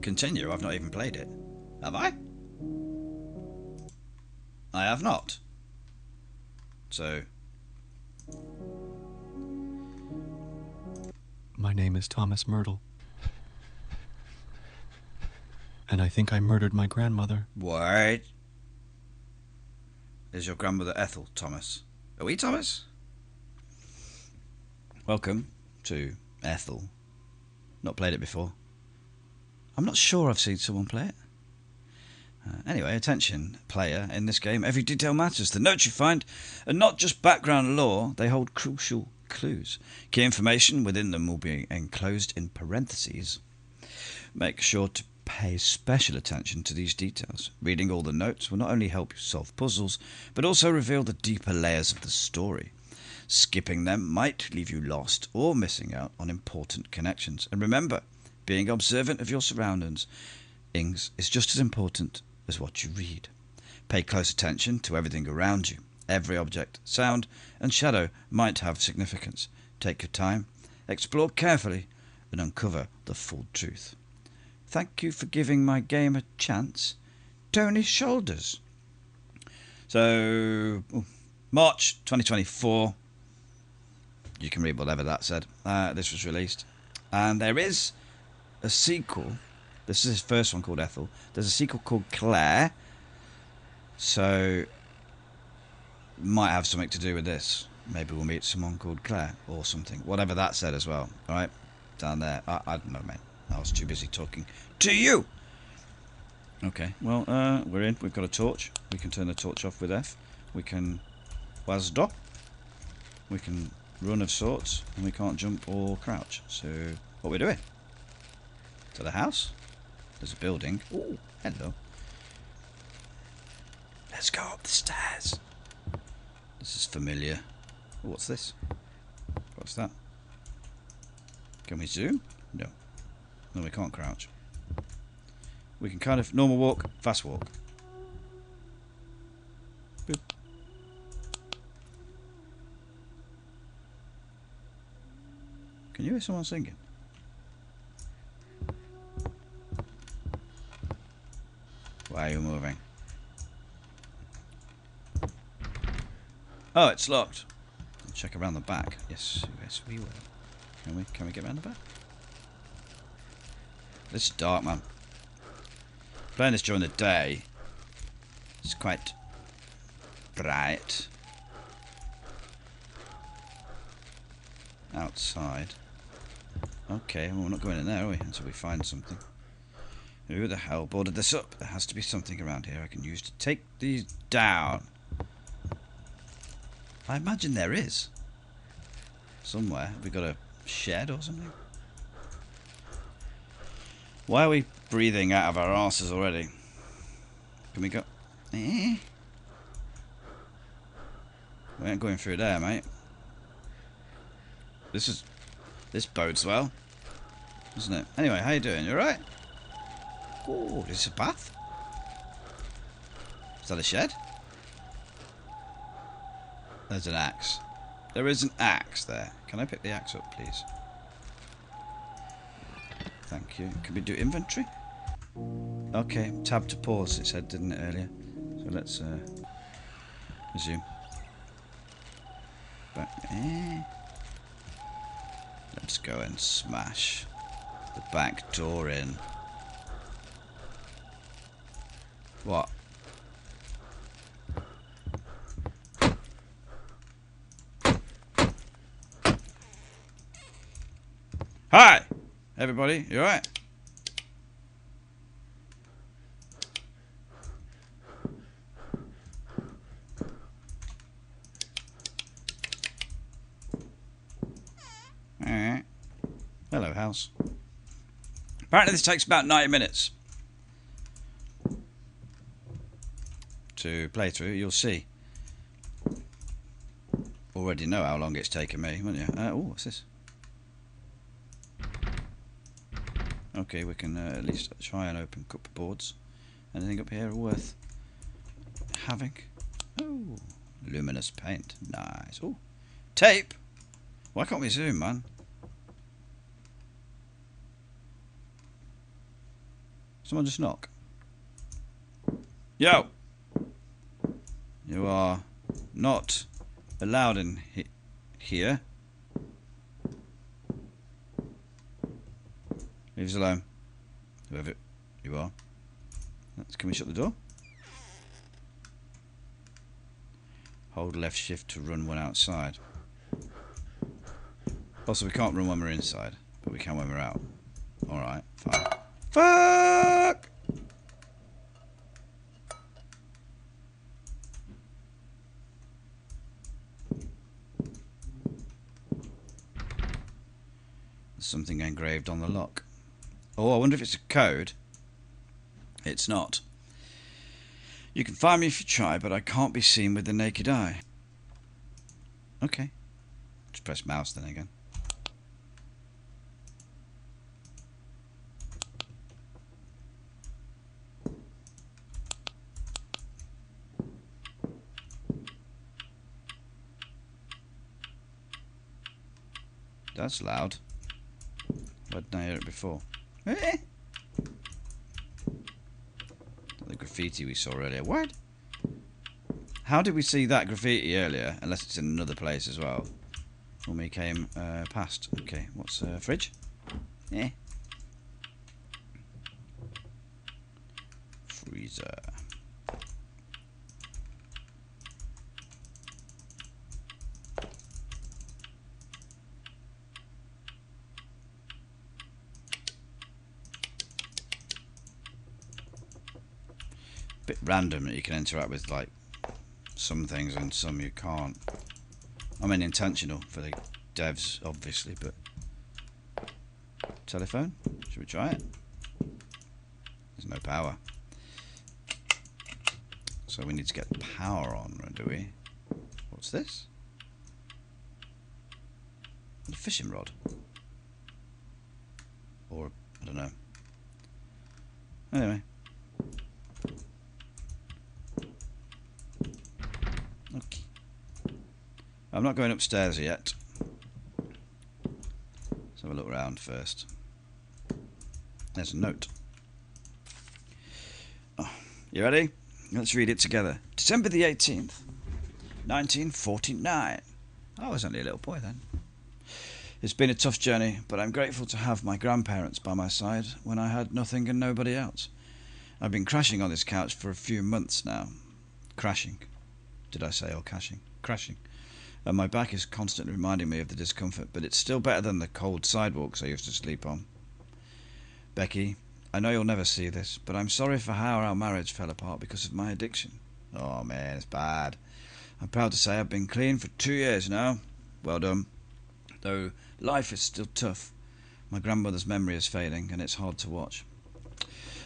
continue. I've not even played it. Have I? I have not. So... My name is Thomas Myrtle. And I think I murdered my grandmother. What? Is your grandmother Ethel, Thomas? Are we Thomas? Welcome to Ethel. Not played it before. I'm not sure I've seen someone play it. Anyway, attention, player. In this game, every detail matters. The notes you find are not just background lore, they hold crucial clues. Key information within them will be enclosed in parentheses. Make sure to pay special attention to these details. Reading all the notes will not only help you solve puzzles, but also reveal the deeper layers of the story. Skipping them might leave you lost or missing out on important connections. And remember, being observant of your surroundings is just as important as what you read. Pay close attention to everything around you. Every object, sound, and shadow might have significance. Take your time, explore carefully, and uncover the full truth. Thank you for giving my game a chance. Tony Shoulders. So, March 2024. You can read whatever that said. This was released. And there is a sequel. This is his first one called Ethel. There's a sequel called Claire. So, might have something to do with this. Maybe we'll meet someone called Claire or something. Whatever that said as well. Alright? Down there. I don't know, mate. I was too busy talking to you. Okay, well, we're in. We've got a torch. We can turn the torch off with F. We can WASD. We can run of sorts. And we can't jump or crouch. So, what are we doing? To the house? There's a building. Oh, hello. Let's go up the stairs. This is familiar. Oh, what's this? What's that? Can we zoom? No. No, we can't crouch. We can kind of normal walk, fast walk. Boop. Can you hear someone singing? Why are you moving? Oh, it's locked. I'll check around the back. Yes, yes we will. Can we get around the back? This is dark, man. Playing this during the day, it's quite bright. Outside. Okay, well, we're not going in there, are we? Until we find something. Who the hell boarded this up? There has to be something around here I can use to take these down. I imagine there is. Somewhere. Have we got a shed or something? Why are we breathing out of our arses already? Can we go? We ain't going through there, mate. This bodes well, doesn't it? Anyway, how you doing? You alright? Oh, is this a bath? Is that a shed? There's an axe. There is an axe there. Can I pick the axe up, please? Thank you. Can we do inventory? Okay, tab to pause, it said, didn't it, earlier? So let's resume. Let's go and smash the back door in. What? Hi! Everybody, you alright? Alright. Hello, house. Apparently this takes about 90 minutes to play through. You'll see. Already know how long it's taken me, won't you? Oh, what's this? Okay, we can at least try and open cupboards. Anything up here worth having? Oh, luminous paint. Nice. Oh, tape. Why can't we zoom, man? Someone just knock. Yo! You are not allowed in here. Leave us alone. Whoever you are. Can we shut the door? Hold left shift to run one outside. Also, we can't run when we're inside, but we can when we're out. Alright, fine. Fuck! There's something engraved on the lock. Oh, I wonder if it's a code. It's not. You can find me if you try, but I can't be seen with the naked eye. Okay. Just press mouse then again. That's loud. Why didn't I hear it before? Eh? The graffiti we saw earlier. What? How did we see that graffiti earlier? Unless it's in another place as well. When we came past. Okay, what's fridge? Yeah. Freezer. Bit random that you can interact with like some things and some you can't. I mean intentional for the devs obviously, but telephone? Should we try it? There's no power. So we need to get power on, do we? What's this? A fishing rod. Or I don't know. Anyway. Okay. I'm not going upstairs yet. Let's have a look around first. There's a note. Oh, you ready? Let's read it together. December the 18th, 1949. I was only a little boy then. It's been a tough journey, but I'm grateful to have my grandparents by my side when I had nothing and nobody else. I've been crashing on this couch for a few months now. Crashing. Did I say or cashing? Crashing. And my back is constantly reminding me of the discomfort, but it's still better than the cold sidewalks I used to sleep on. Becky, I know you'll never see this, but I'm sorry for how our marriage fell apart because of my addiction. Oh man, it's bad. I'm proud to say I've been clean for 2 years now. Well done. Though life is still tough. My grandmother's memory is fading and it's hard to watch.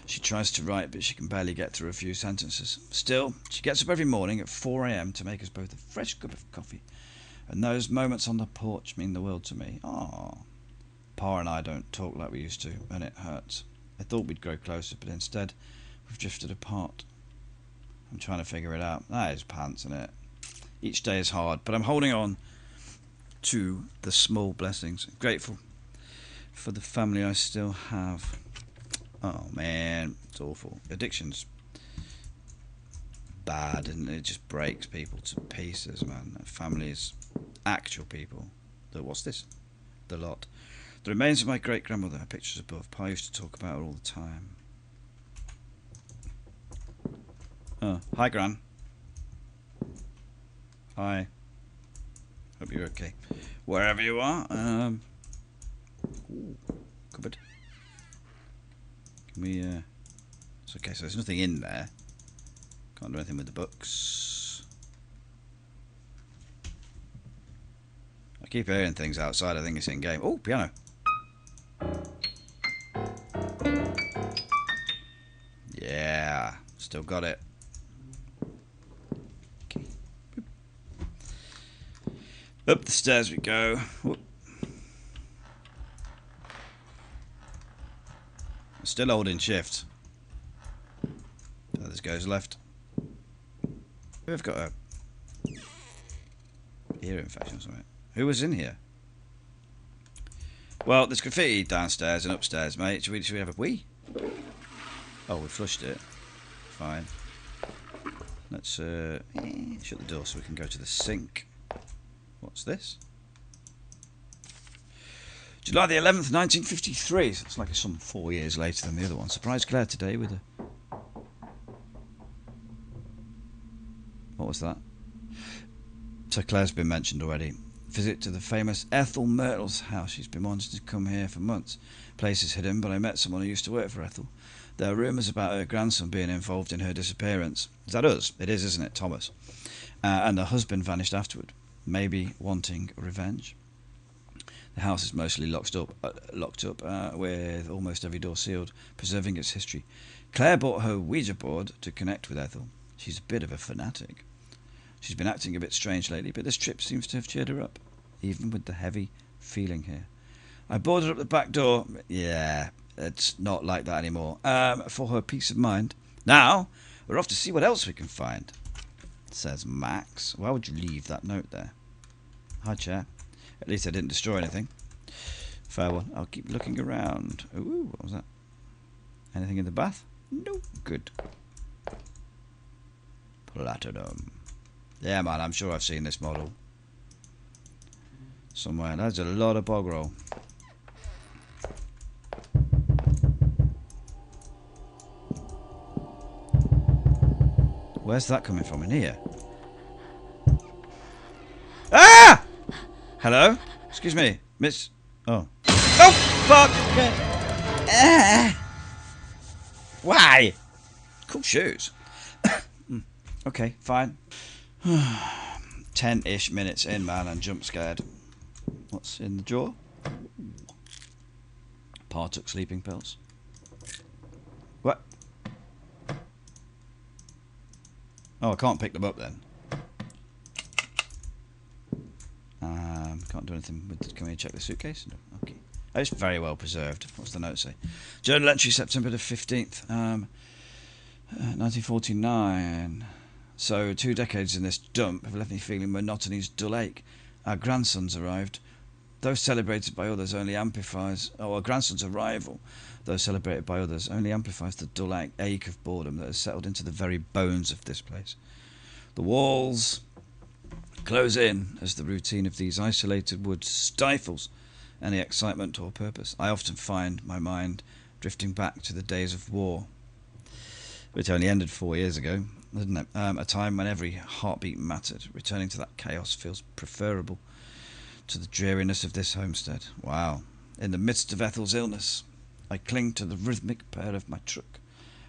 She tries to write, but she can barely get through a few sentences. Still, she gets up every morning at 4 AM to make us both a fresh cup of coffee. And those moments on the porch mean the world to me. Ah, Pa and I don't talk like we used to, and it hurts. I thought we'd grow closer, but instead, we've drifted apart. I'm trying to figure it out. That is pants, isn't it? Each day is hard, but I'm holding on to the small blessings. Grateful for the family I still have. Oh man, it's awful. Addiction's bad, and it just breaks people to pieces, man. Families, actual people. What's this? The lot. The remains of my great grandmother. Pictures above. Pa used to talk about her all the time. Oh, hi, Gran. Hi. Hope you're okay. Wherever you are. Ooh, cupboard. Can we? It's okay. So there's nothing in there. Can't do anything with the books. I keep hearing things outside. I think it's in game. Oh, piano. Yeah, still got it. Okay. Up the stairs we go. Whoop. Still holding shift. This goes left. We've got a ear infection or something. Who was in here? Well, there's graffiti downstairs and upstairs, mate. Should we have a wee? Oh, we flushed it. Fine. Let's shut the door so we can go to the sink. What's this? July the 11th, 1953. So it's like it's some 4 years later than the other one. Surprised Claire today with a... What was that? So Claire's been mentioned already. Visit to the famous Ethel Myrtle's house. She's been wanting to come here for months. Place is hidden, but I met someone who used to work for Ethel. There are rumours about her grandson being involved in her disappearance. Is that us? It is, isn't it, Thomas? And her husband vanished afterward, maybe wanting revenge. The house is mostly locked up, with almost every door sealed, preserving its history. Claire bought her Ouija board to connect with Ethel. She's a bit of a fanatic. She's been acting a bit strange lately, but this trip seems to have cheered her up, even with the heavy feeling here. I boarded up the back door. Yeah, it's not like that anymore. For her peace of mind. Now, we're off to see what else we can find, says Max. Why would you leave that note there? Hi, chair. At least I didn't destroy anything. Fair one. I'll keep looking around. Ooh, what was that? Anything in the bath? No. Good. Platinum. Yeah, man, I'm sure I've seen this model somewhere. That's a lot of bog roll. Where's that coming from? In here? Ah! Hello? Excuse me, miss... Oh. Oh, fuck! Why? Cool shoes. Okay, fine. 10-ish minutes in, man, and jump scared. What's in the drawer? Pa took sleeping pills. What? Oh, I can't pick them up then. Can't do anything with... Can we check the suitcase? No. Okay. Oh, it's very well preserved. What's the note say? Journal entry, September the 15th, 1949. So 2 decades in this dump have left me feeling monotony's dull ache. Our grandson's arrived. Though celebrated by others, only amplifies... Oh, our grandson's arrival, though celebrated by others, only amplifies the dull ache of boredom that has settled into the very bones of this place. The walls close in as the routine of these isolated woods stifles any excitement or purpose. I often find my mind drifting back to the days of war, which only ended 4 years ago, didn't it? A time when every heartbeat mattered. Returning to that chaos feels preferable to the dreariness of this homestead. Wow. In the midst of Ethel's illness, I cling to the rhythmic purr of my truck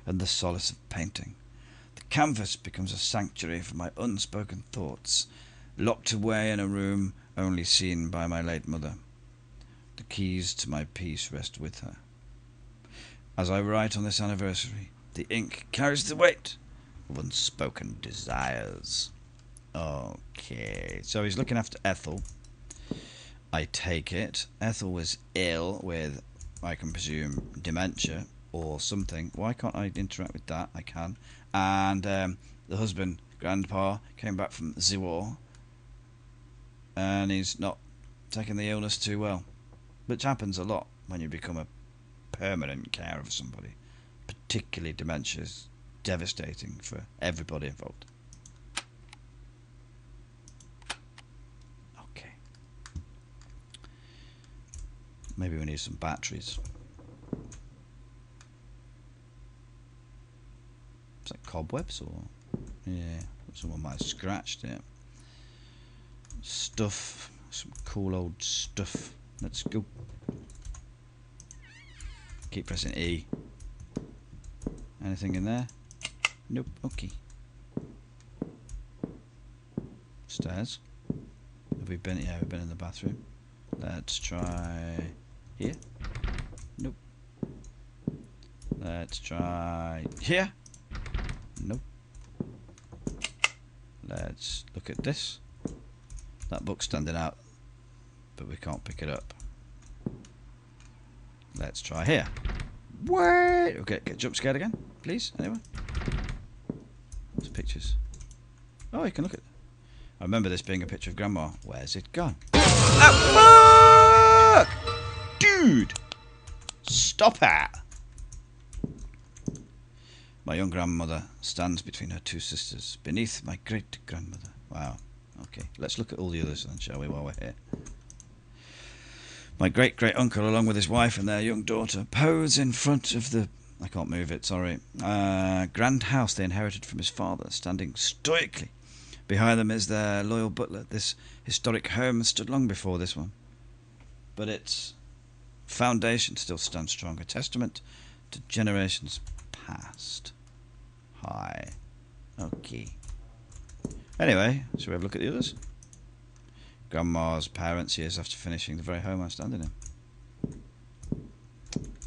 and the solace of painting. The canvas becomes a sanctuary for my unspoken thoughts, locked away in a room only seen by my late mother. The keys to my peace rest with her. As I write on this anniversary, the ink carries the weight of unspoken desires. Okay, so he's looking after Ethel. I take it. Ethel was ill with, I can presume, dementia or something. Why can't I interact with that? I can. And the husband, Grandpa, came back from the war, and he's not taking the illness too well, which happens a lot when you become a permanent care of somebody. Particularly dementia is devastating for everybody involved. Okay. Maybe we need some batteries. Is that cobwebs or... Yeah, someone might have scratched it. Stuff. Some cool old stuff. Let's go. Keep pressing E. Anything in there? Nope. Okay. Stairs. Have we been? Yeah, we've been in the bathroom. Let's try here. Nope. Let's try here. Nope. Let's look at this. That book's standing out, but we can't pick it up. Let's try here. Wait! Okay, get jump scared again, please. Anyone? What's pictures? Oh, you can look at it. I remember this being a picture of Grandma. Where's it gone? Oh, fuck! Dude! Stop it! My young grandmother stands between her two sisters, beneath my great-grandmother. Wow. Okay, let's look at all the others then, shall we, while we're here. My great-great-uncle, along with his wife and their young daughter, pose in front of the... I can't move it, sorry. Grand house they inherited from his father, standing stoically. Behind them is their loyal butler. This historic home stood long before this one, but its foundation still stands strong, a testament to generations past. Hi. Okay. Anyway, shall we have a look at the others? Grandma's parents years after finishing the very home I'm standing in.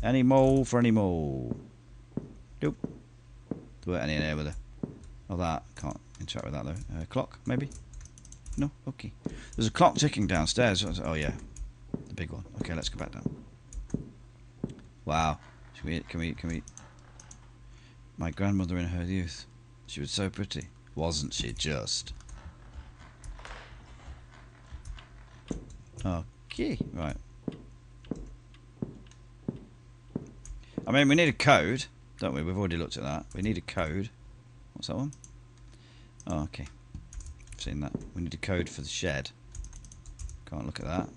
Any mole for any mole? Nope. There weren't any in here with her. Oh, that. Can't interact with that though. Clock, maybe? No? Okay. There's a clock ticking downstairs. Oh, yeah. The big one. Okay, let's go back down. Wow. Can we... My grandmother in her youth. She was so pretty. Wasn't she just? Okay, right. I mean, we need a code, don't we? We've already looked at that. We need a code. What's that one? Oh, okay. I've seen that. We need a code for the shed. Can't look at that.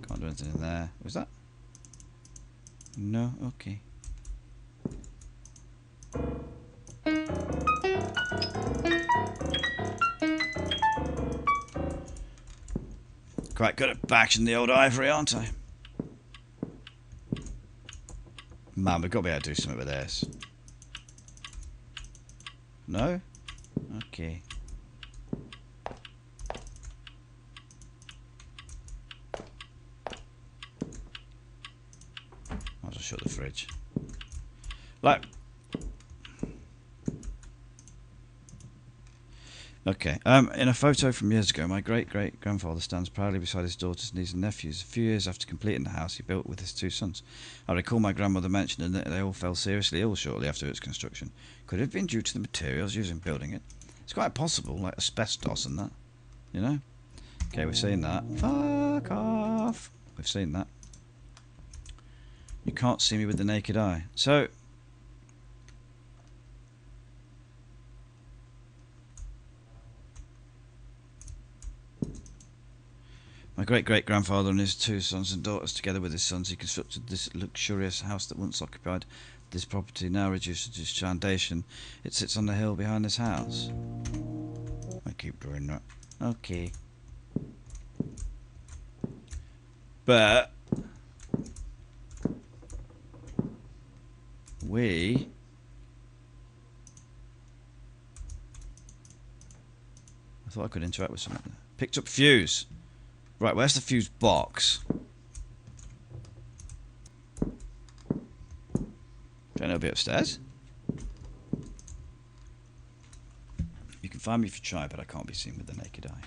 Can't do anything in there. Was that? No? Okay. Quite good at bashing the old ivory, aren't I? Man, we've got to be able to do something with this. No? Okay. I'll just shut the fridge. Like... Okay, in a photo from years ago, my great-great-grandfather stands proudly beside his daughters, nieces and nephews. A few years after completing the house he built with his two sons. I recall my grandmother mentioning that they all fell seriously ill shortly after its construction. Could it have been due to the materials used in building it? It's quite possible, like asbestos and that, you know? Okay, we've seen that. Fuck off! We've seen that. You can't see me with the naked eye. So... My great-great-grandfather and his two sons and daughters, together with his sons, he constructed this luxurious house that once occupied this property, now reduced to just foundation. It sits on the hill behind this house. I keep doing that. Okay. But... we... I thought I could interact with something. Picked up fuse. Right, where's the fuse box? Don't know, be upstairs. You can find me if you try, but I can't be seen with the naked eye.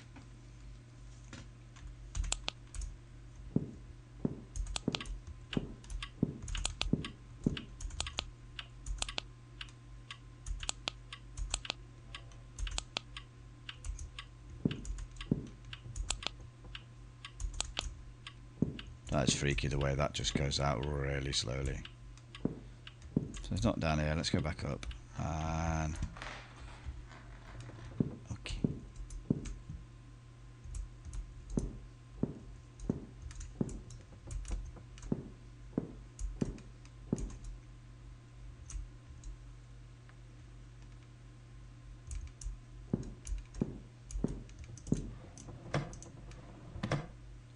That's freaky the way that just goes out really slowly. So it's not down here. Let's go back up. And... okay.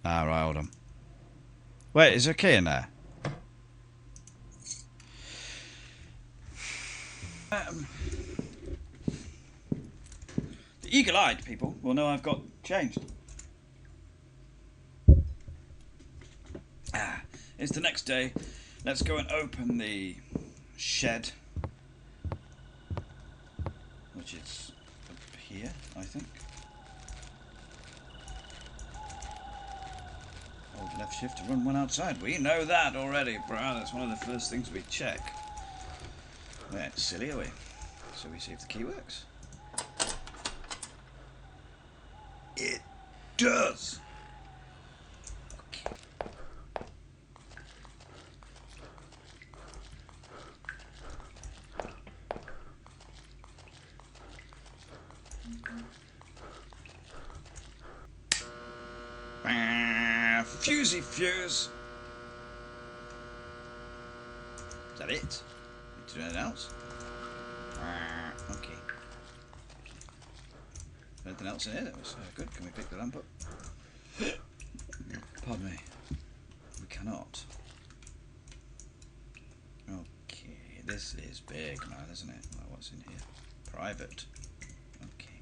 Ah, right, hold on. Wait, is there a key in there? The eagle-eyed people will know I've got changed. It's the next day. Let's go and open the shed, which is up here, I think. Hold left shift to run one outside. We know that already, bruh. That's one of the first things we check. We're silly, are we? So we see if the key works. It does! Okay. Fusey fuse. Is that it? Need to do anything else? Okay. Anything else in here that was good? Can we pick the lamp up? Pardon me. We cannot. Okay, this is big, man, isn't it? Well, what's in here? Private. Okay.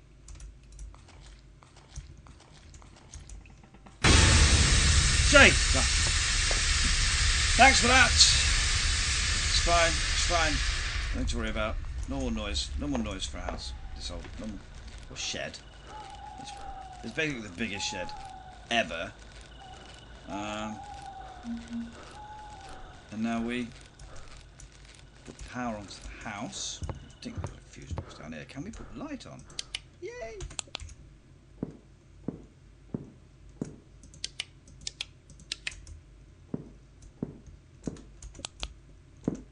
Safe! Thanks for that! It's fine, it's fine. Nothing to worry about. Normal noise for a house. This old normal or shed. It's basically the biggest shed ever. And now we put power onto the house. I think we've got a fuse box down here. Can we put light on? Yay!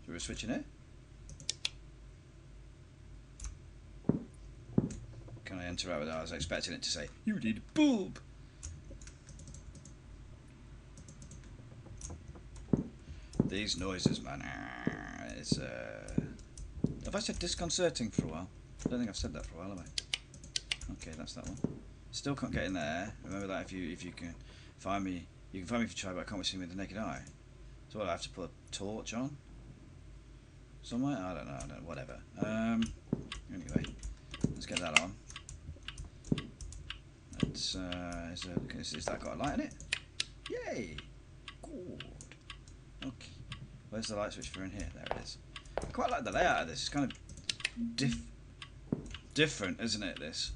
Should we switch in here? Can I interact with that? I was expecting it to say, you need a bulb! These noises, man. It's have I said disconcerting for a while? I don't think I've said that for a while, have I? Okay, that's that one. Still can't get in there. Remember that if you can find me, you can find me if you try, but I can't see me with the naked eye. So what, I have to put a torch on? Somewhere? I don't know, whatever. Anyway, let's get that on. It's is that got a light in it? Yay! Good. Okay. Where's the light switch for in here? There it is. I quite like the layout of this. It's kind of different, isn't it? This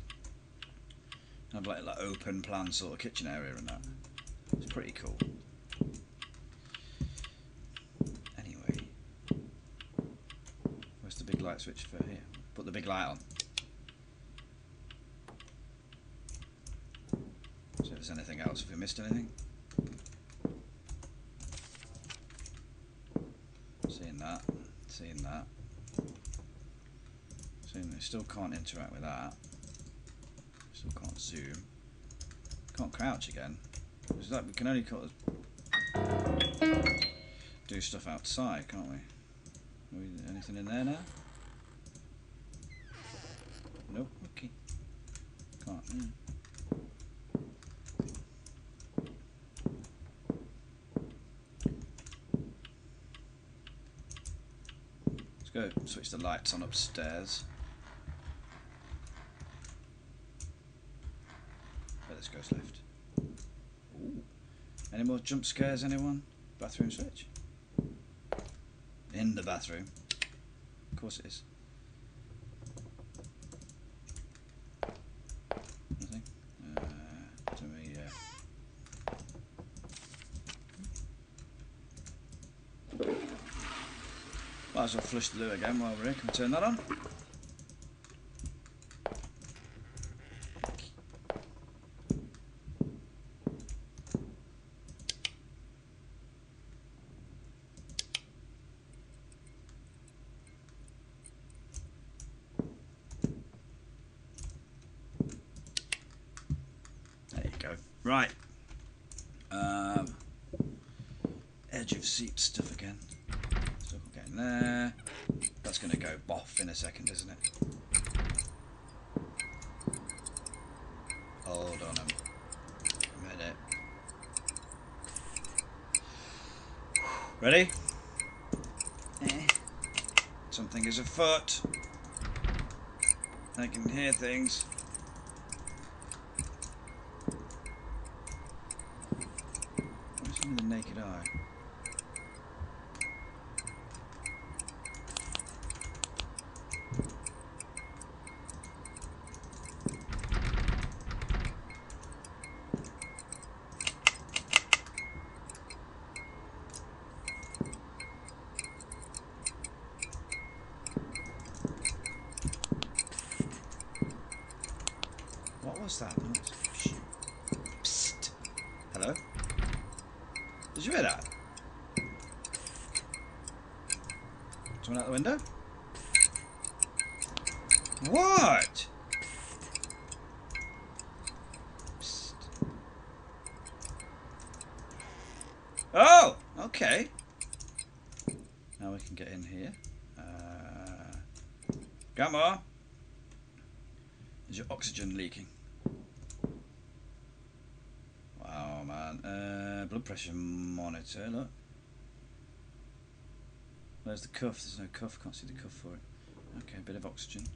kind of like open plan sort of kitchen area and that. It's pretty cool. Anyway, where's the big light switch for here? Put the big light on. See if there's anything else. Have we missed anything? Seeing that. Seeing still can't interact with that. Still can't zoom. Can't crouch again. It's like we can only do stuff outside, can't we? Anything in there now? Nope. Okay. Can't. Yeah. Go switch the lights on upstairs. Where this goes left. Ooh. Any more jump scares, anyone? Bathroom switch? In the bathroom. Of course it is. Nothing? To me, yeah. Might as well flush the loo again while we're here. Can we turn that on? There you go. Right. Edge of seat stuff again. Getting there. That's going to go boff in a second, isn't it? Hold on a minute. Ready? Something is afoot. I can hear things. What's in the naked eye? What's that? Psst. Hello? Did you hear that? Someone out the window? What? Psst. Grandma, is your oxygen leaking? Wow, man. Blood pressure monitor, look. Where's the cuff? There's no cuff, can't see the cuff for it. Okay, a bit of oxygen.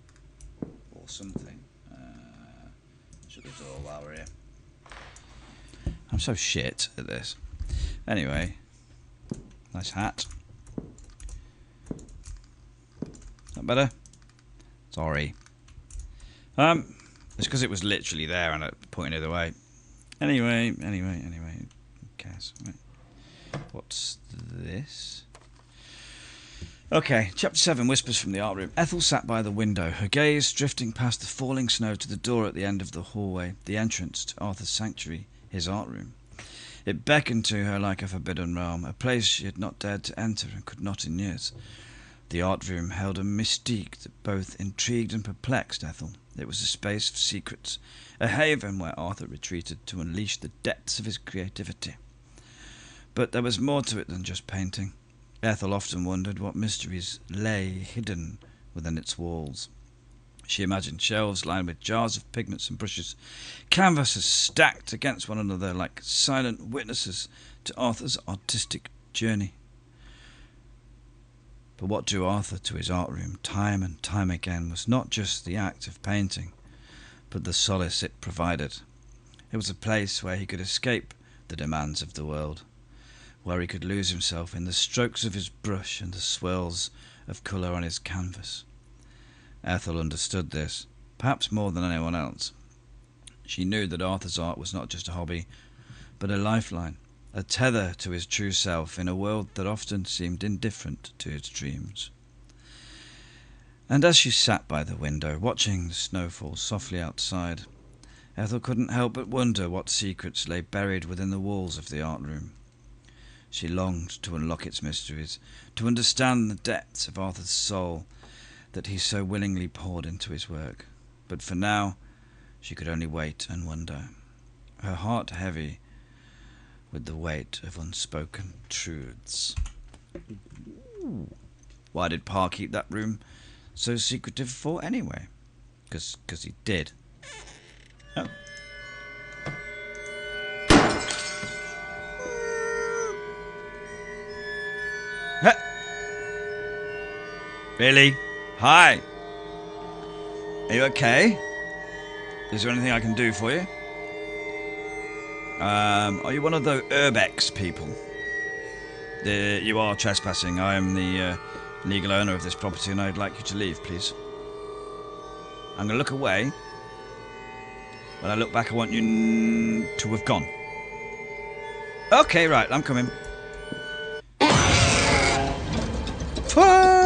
Or something. Shut the door while we're here. I'm so shit at this. Anyway, nice hat. Is that better? Sorry. It's because it was literally there and it pointed the other way. Anyway, who cares? Right. What's this? Okay, chapter 7, Whispers from the Art Room. Ethel sat by the window, her gaze drifting past the falling snow to the door at the end of the hallway, the entrance to Arthur's sanctuary, his art room. It beckoned to her like a forbidden realm, a place she had not dared to enter and could not in years. The art room held a mystique that both intrigued and perplexed Ethel. It was a space of secrets, a haven where Arthur retreated to unleash the depths of his creativity. But there was more to it than just painting. Ethel often wondered what mysteries lay hidden within its walls. She imagined shelves lined with jars of pigments and brushes, canvases stacked against one another like silent witnesses to Arthur's artistic journey. But what drew Arthur to his art room time and time again was not just the act of painting, but the solace it provided. It was a place where he could escape the demands of the world, where he could lose himself in the strokes of his brush and the swirls of colour on his canvas. Ethel understood this, perhaps more than anyone else. She knew that Arthur's art was not just a hobby, but a lifeline, a tether to his true self in a world that often seemed indifferent to his dreams. And as she sat by the window, watching the snow fall softly outside, Ethel couldn't help but wonder what secrets lay buried within the walls of the art room. She longed to unlock its mysteries, to understand the depths of Arthur's soul that he so willingly poured into his work. But for now, she could only wait and wonder, her heart heavy with the weight of unspoken truths. Why did Pa keep that room so secretive for anyway? 'Cause he did. Oh. Really? Hi. Are you okay? Is there anything I can do for you? Are you one of the Urbex people? You are trespassing. I am the legal owner of this property and I'd like you to leave, please. I'm going to look away. When I look back, I want you to have gone. Okay, right, I'm coming. Fuck!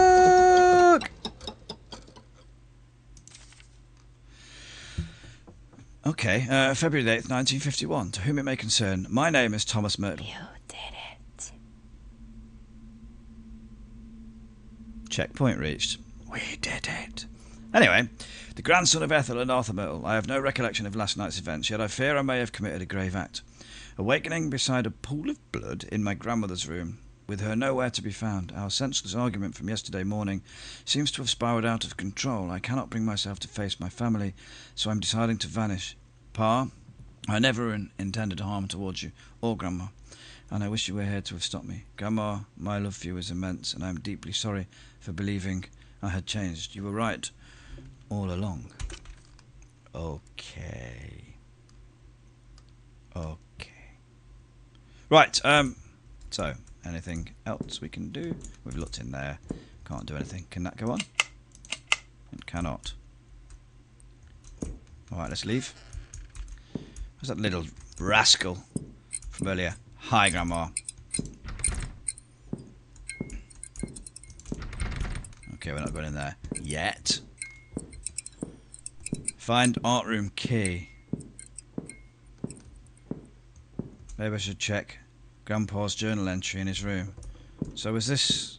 Okay, February the 8th, 1951. To whom it may concern, my name is Thomas Myrtle. You did it. Checkpoint reached. We did it. Anyway, the grandson of Ethel and Arthur Myrtle. I have no recollection of last night's events, yet I fear I may have committed a grave act. Awakening beside a pool of blood in my grandmother's room, with her nowhere to be found, our senseless argument from yesterday morning seems to have spiraled out of control. I cannot bring myself to face my family, so I'm deciding to vanish. Pa, I never intended harm towards you, or Grandma, and I wish you were here to have stopped me. Grandma, my love for you is immense, and I am deeply sorry for believing I had changed. You were right all along. Okay. Right, so, anything else we can do? We've looked in there. Can't do anything. Can that go on? It cannot. Alright, let's leave. Where's that little rascal from earlier? Hi, Grandma. Okay, we're not going in there yet. Find art room key. Maybe I should check Grandpa's journal entry in his room. So is this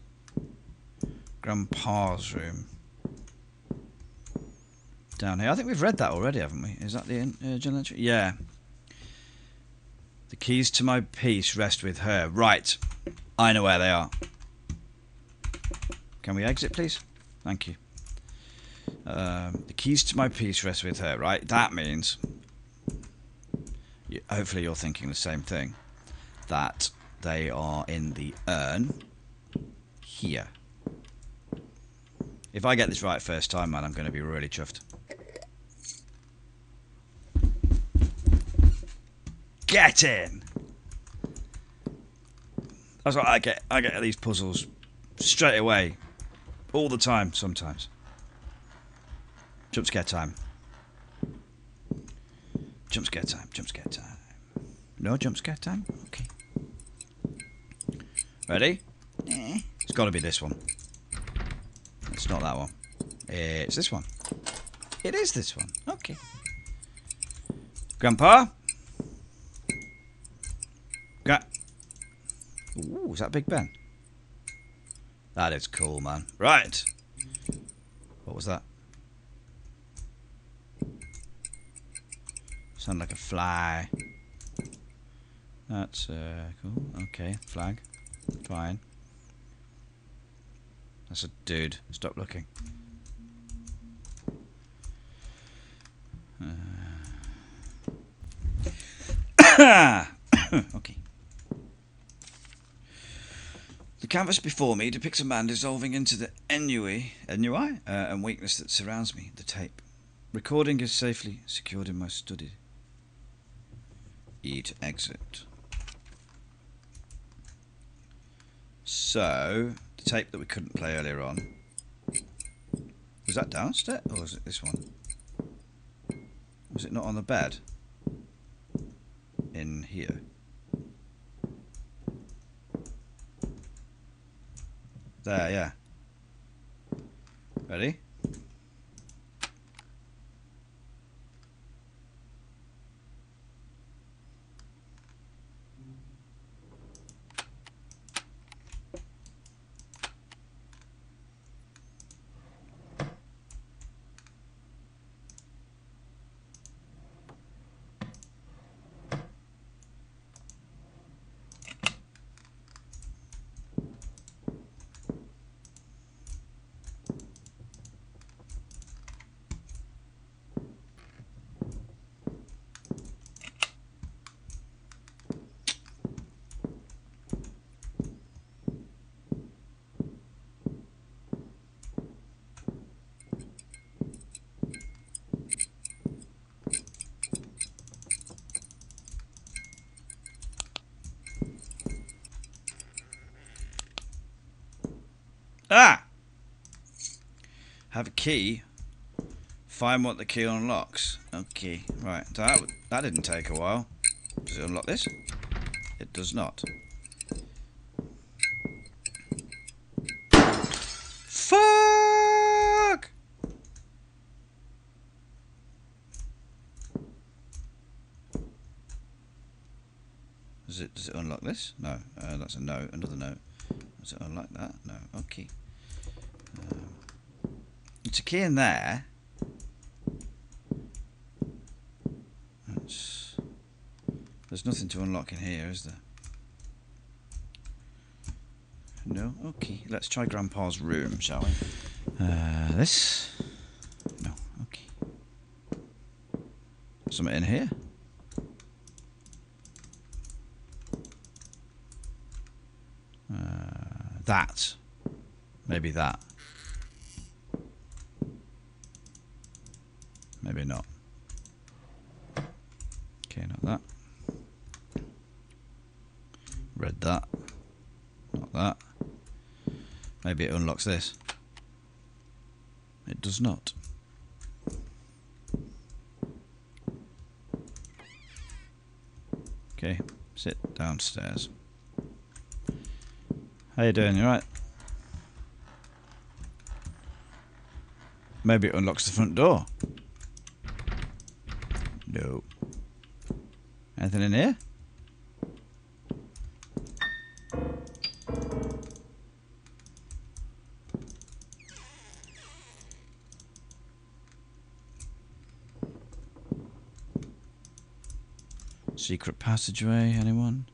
Grandpa's room? Down here. I think we've read that already, haven't we? Is that the journal entry? Yeah. The keys to my peace rest with her. Right. I know where they are. Can we exit, please? Thank you. The keys to my peace rest with her, right? That means, hopefully you're thinking the same thing, that they are in the urn here. If I get this right first time, man, I'm going to be really chuffed. Get in! That's what I get these puzzles straight away. All the time, sometimes. Jump scare time. Jump scare time, jump scare time. No jump scare time? Okay. Ready? It's got to be this one. It's not that one. It's this one. It is this one. Okay. Grandpa? Ooh, is that Big Ben? That is cool, man. Right. What was that? Sound like a fly. That's cool. Okay, flag. Fine. That's a dude. Stop looking. Okay. The canvas before me depicts a man dissolving into the ennui and weakness that surrounds me, the tape. Recording is safely secured in my study. E to exit. So, the tape that we couldn't play earlier on. Was that downstairs? Or was it this one? Was it not on the bed? In here. There, yeah. Ready? Ah! Have a key. Find what the key unlocks. Okay, right. That didn't take a while. Does it unlock this? It does not. Fuck! Does it unlock this? No. That's a no. Another no. Does it unlock that? No. Okay. It's a key in there. There's nothing to unlock in here, is there? No? Okay. Let's try Grandpa's room, shall we? This? No. Okay. Something in here? That. Maybe that. Maybe not. Okay, not that. Read that. Not that. Maybe it unlocks this. It does not. Okay, sit downstairs. How you doing? You alright? Maybe it unlocks the front door. No. Anything in here? Secret passageway, anyone?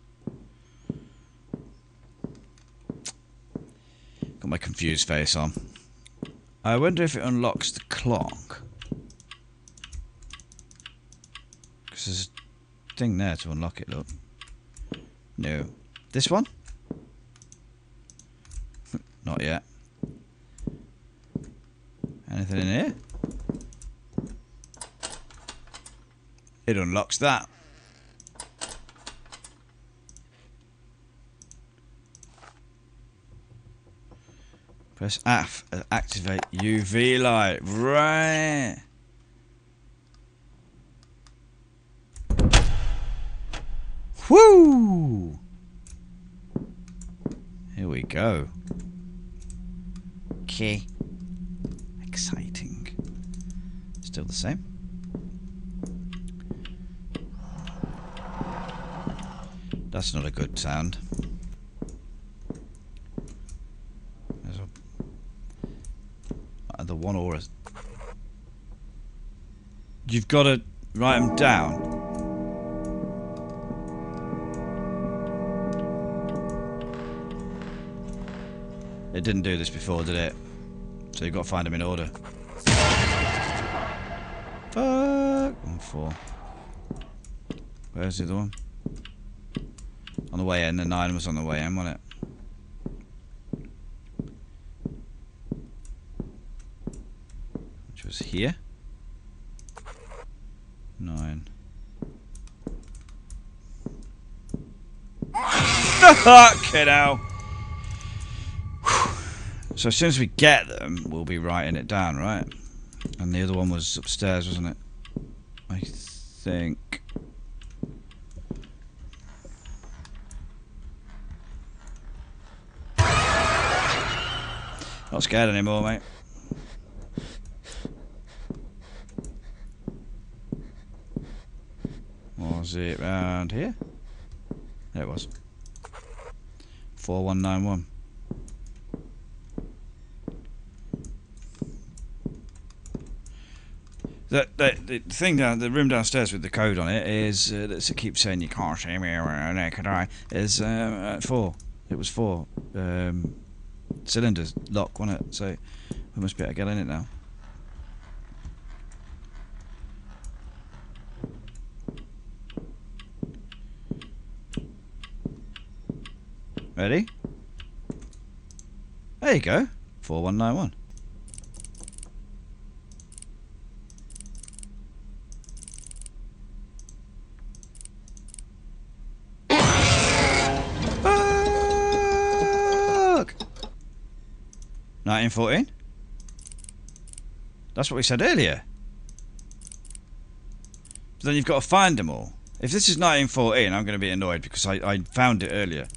Got my confused face on. I wonder if it unlocks the clock. Because there's a thing there to unlock it, look. No. This one? Not yet. Anything in here? It unlocks that. Press F to activate UV light. Right. Woo! Here we go. Okay. Exciting. Still the same. That's not a good sound. There's the one aura. You've got to write them down. It didn't do this before, did it? So you've got to find them in order. Fuck. 1, 4. Where's the other one? On the way in. The 9 was on the way in, wasn't it? Which was here. 9. Fucking hell. So as soon as we get them, we'll be writing it down, right? And the other one was upstairs, wasn't it? I think. Not scared anymore, mate. Was it round here? There it was. 4191. The thing down the room downstairs with the code on it is that it keeps saying you can't see me or naked eye is 4. It was 4 cylinders lock, wasn't it? So we must be able to get in it now. Ready? There you go. 4191. Fuck! 1914? That's what we said earlier. But then you've got to find them all. If this is 1914, I'm going to be annoyed because I found it earlier.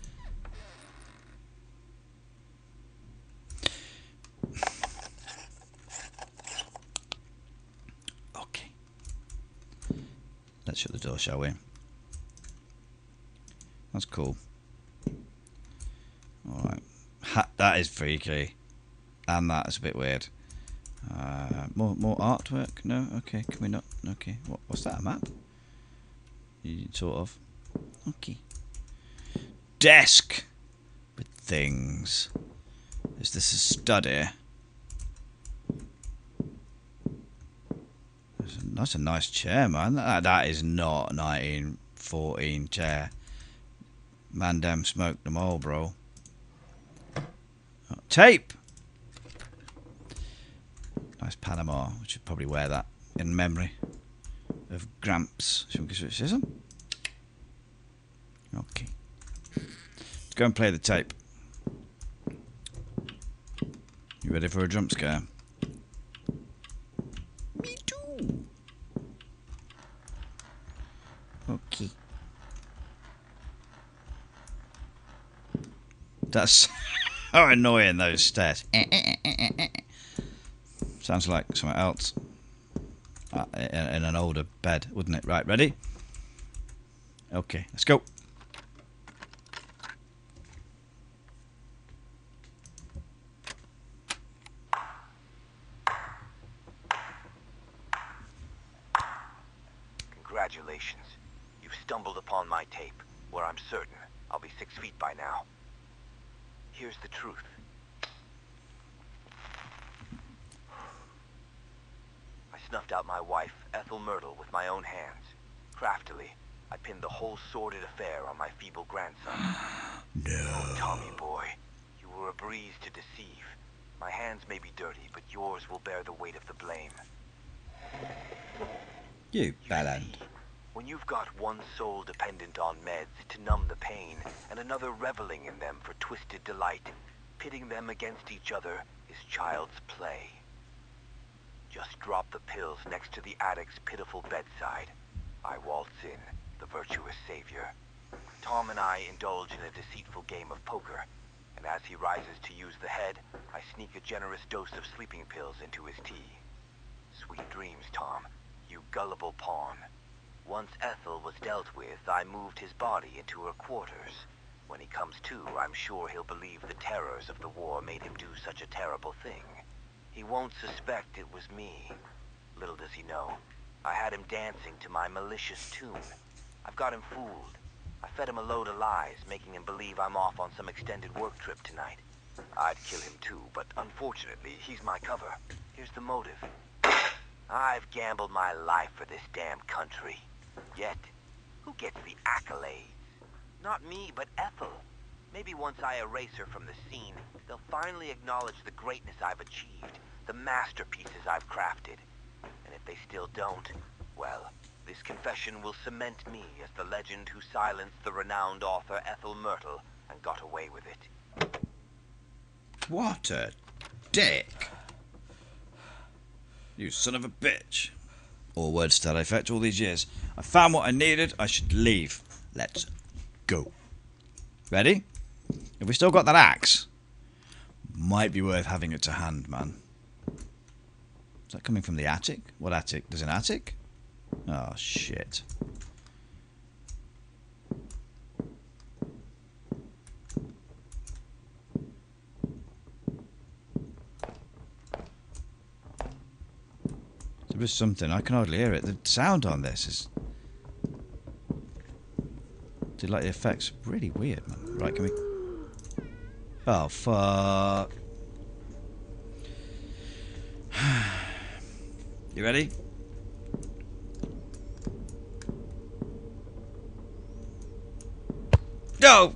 Okay. Let's shut the door, shall we? That's cool. Alright. That is freaky. And that is a bit weird. More artwork? No? Okay. Can we not? Okay. What's that, a map? Sort of. Okay. Desk! With things. Is this a study? That's a nice chair, man. That is not a 1914 chair. Man damn smoked them all, bro. Oh, tape! Nice Panama. We should probably wear that in memory of Gramps. Should we switch this on? Okay. Let's go and play the tape. You ready for a jump scare? Me too. Okay. That's so annoying, those stairs. Sounds like something else. In an older bed, wouldn't it? Right, ready? Okay, let's go. Congratulations. You've stumbled upon my tape, where I'm certain I'll be 6 feet by now. Here's the truth. out my wife, Ethel Myrtle, with my own hands. Craftily, I pinned the whole sordid affair on my feeble grandson. No. Oh, Tommy boy, you were a breeze to deceive. My hands may be dirty, but yours will bear the weight of the blame. You bellend. When you've got one soul dependent on meds to numb the pain, and another reveling in them for twisted delight, pitting them against each other is child's play. Just drop the pills next to the addict's pitiful bedside. I waltz in, the virtuous savior. Tom and I indulge in a deceitful game of poker, and as he rises to use the head, I sneak a generous dose of sleeping pills into his tea. Sweet dreams, Tom, you gullible pawn. Once Ethel was dealt with, I moved his body into her quarters. When he comes to, I'm sure he'll believe the terrors of the war made him do such a terrible thing. He won't suspect it was me. Little does he know, I had him dancing to my malicious tune. I've got him fooled. I fed him a load of lies, making him believe I'm off on some extended work trip tonight. I'd kill him too, but unfortunately, he's my cover. Here's the motive. I've gambled my life for this damn country. Yet, who gets the accolades? Not me, but Ethel. Maybe once I erase her from the scene, they'll finally acknowledge the greatness I've achieved, the masterpieces I've crafted. And if they still don't, well, this confession will cement me as the legend who silenced the renowned author Ethel Myrtle and got away with it. What a dick. You son of a bitch. Or words to that effect all these years. I found what I needed, I should leave. Let's go. Ready? Have we still got that axe? Might be worth having it to hand, man. Is that coming from the attic? What attic? There's an attic? Oh, shit. There was something. I can hardly hear it. The sound on this is... like the effects really weird, man. Right, can we... Oh, fuck. You ready? Go!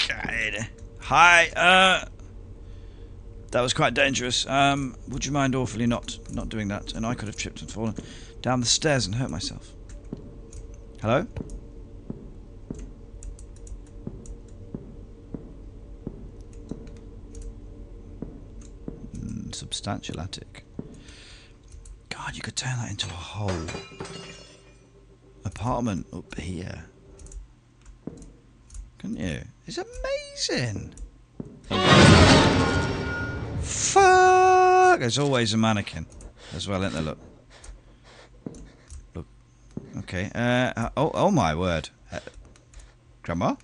God. Hi, that was quite dangerous. Would you mind awfully not doing that? And I could have tripped and fallen down the stairs and hurt myself. Hello? Substantial attic. God, you could turn that into a whole apartment up here. Couldn't you? It's amazing. Fuck! There's always a mannequin as well, isn't there? Look. Look. Okay. Oh my word. Grandma?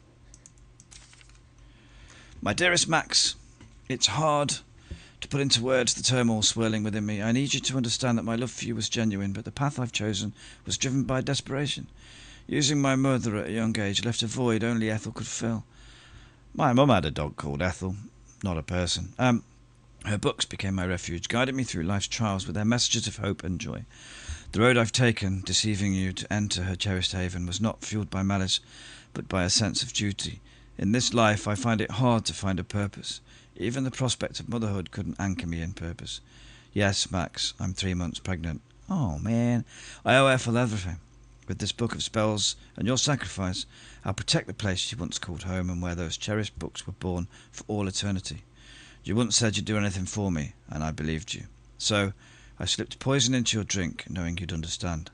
My dearest Max, it's hard to put into words the turmoil swirling within me. I need you to understand that my love for you was genuine, but the path I've chosen was driven by desperation. Using my mother at a young age left a void only Ethel could fill. My mum had a dog called Ethel, not a person. Her books became my refuge, guiding me through life's trials with their messages of hope and joy. The road I've taken, deceiving you to enter her cherished haven, was not fueled by malice, but by a sense of duty. In this life I find it hard to find a purpose. Even the prospect of motherhood couldn't anchor me in purpose. Yes, Max, I'm 3 months pregnant. Oh, man. I owe Ethel everything. With this book of spells and your sacrifice, I'll protect the place she once called home and where those cherished books were born for all eternity. You once said you'd do anything for me, and I believed you. So, I slipped poison into your drink, knowing you'd understand.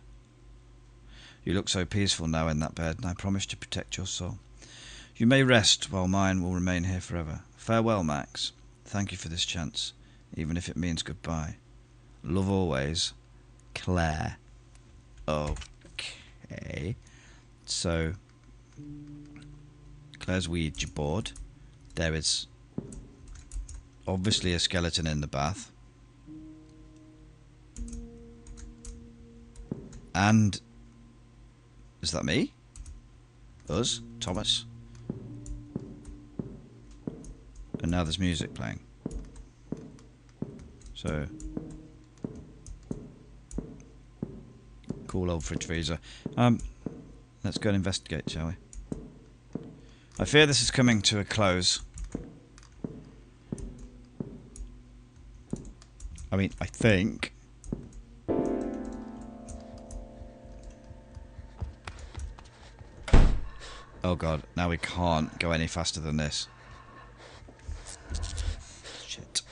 You look so peaceful now in that bed, and I promise to protect your soul. You may rest, while mine will remain here forever. Farewell, Max. Thank you for this chance, even if it means goodbye. Love always, Claire. Okay. So, Claire's Ouija board. There is obviously a skeleton in the bath. And is that me? Us? Thomas? And now there's music playing. So Cool old fridge freezer. Let's go and investigate, shall we? I fear this is coming to a close. I mean, I think. Oh god, now we can't go any faster than this. Shit.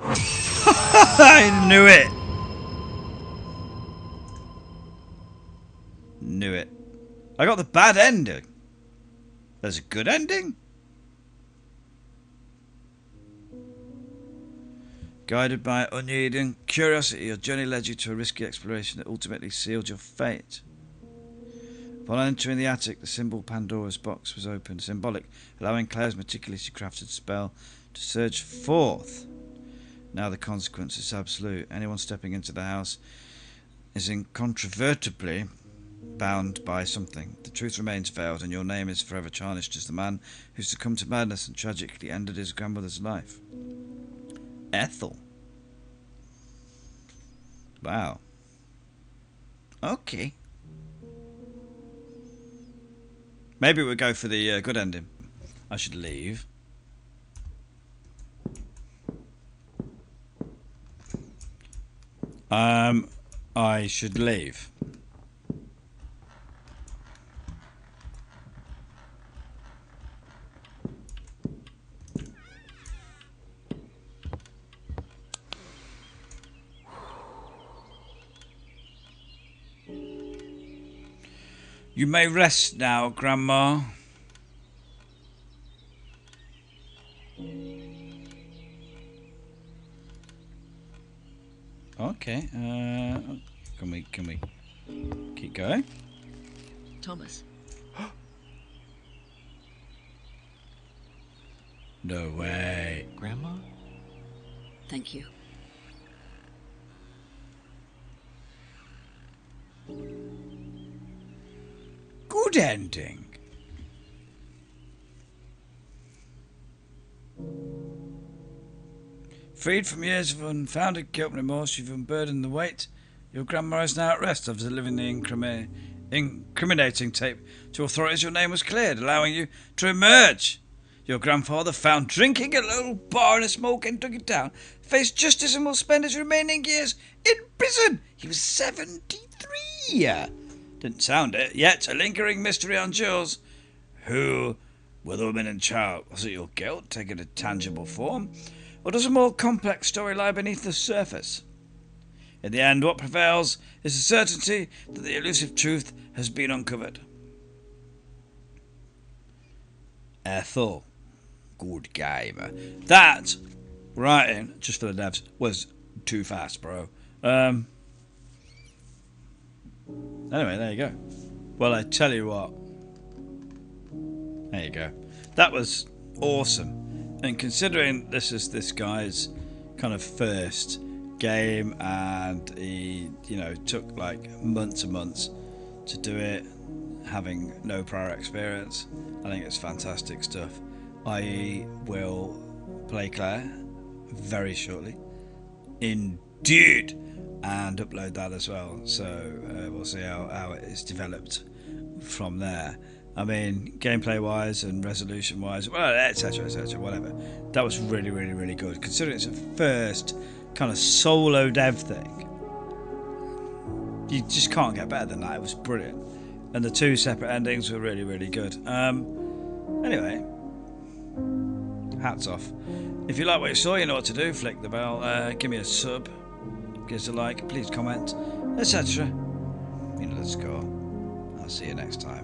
I knew it! Knew it. I got the bad ending. There's a good ending? Guided by unyielding curiosity, your journey led you to a risky exploration that ultimately sealed your fate. Upon entering the attic, the symbol Pandora's box was opened, symbolic, allowing Claire's meticulously crafted spell to surge forth. Now the consequence is absolute. Anyone stepping into the house is incontrovertibly bound by something. The truth remains veiled, and your name is forever tarnished as the man who succumbed to madness and tragically ended his grandmother's life. Ethel. Wow. Okay. Maybe we'll go for the good ending. I should leave. I should leave. You may rest now, Grandma. Okay, can we keep going? Thomas. No way. Grandma? Thank you. Good ending. Freed from years of unfounded guilt and remorse, you've unburdened the weight. Your grandma is now at rest after delivering the incriminating tape to authorities. Your name was cleared, allowing you to emerge. Your grandfather, found drinking at a little bar in a small Kentucky town, faced justice and will spend his remaining years in prison. He was 73. Didn't sound it. Yet a lingering mystery endures. Who were the woman and child? Was it your guilt taking a tangible form? Or does a more complex story lie beneath the surface? In the end, what prevails is the certainty that the elusive truth has been uncovered. Ethel. Good game. That writing, just for the devs, was too fast, bro. Anyway, there you go. Well, I tell you what. There you go. That was awesome. And considering this is this guy's kind of first game, and he, took like months and months to do it, having no prior experience, I think it's fantastic stuff. I will play Claire very shortly, indeed, and upload that as well. So we'll see how it is developed from there. I mean, gameplay-wise and resolution-wise, well, etc., whatever. That was really, really, really good. Considering it's a first kind of solo dev thing, you just can't get better than that. It was brilliant. And the two separate endings were really, really good. Anyway, hats off. If you like what you saw, you know what to do. Flick the bell, give me a sub, give us a like, please comment, etc. Let's go. I'll see you next time.